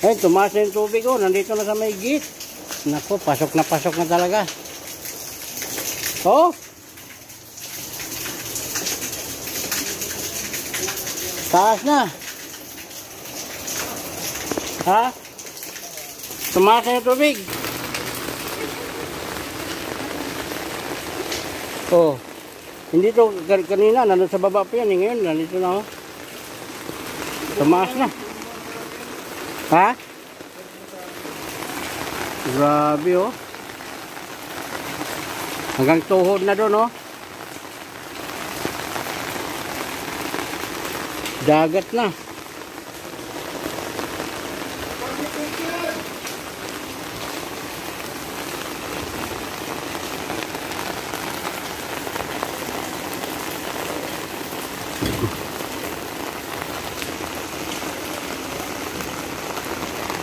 Ay, tumaas na yung tubig oh. Nandito na sa may gate. Naku, pasok na talaga. Oh! Taas na. Ha? Tumaas na yung tubig. Oh. Hindi to kanina, nandun sa baba pa yan. Ngayon, nandito na oh. Tumaas na. Ha? Grabe oh. Hanggang tuhod na doon oh. Dagat na.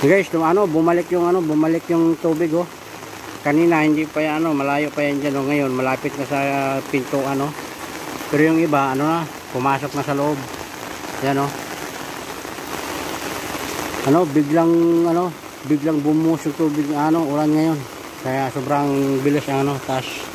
Guys, bumalik yung tubig oh. Kanina hindi pa yan malayo pa yan diyan oh. Ngayon malapit na sa pinto Pero yung iba pumasok na sa loob. Yan oh. Biglang bumuhos yung tubig ulan ngayon. Kaya sobrang bilis taas.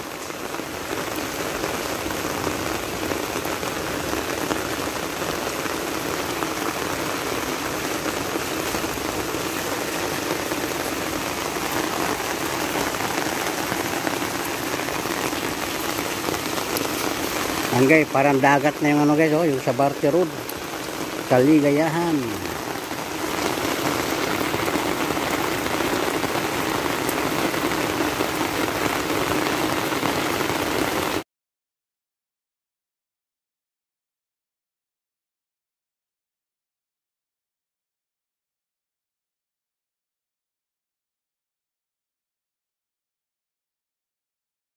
Hanggang parang dagat na yung guys oh, yung sa Barte Road. Kaligayahan.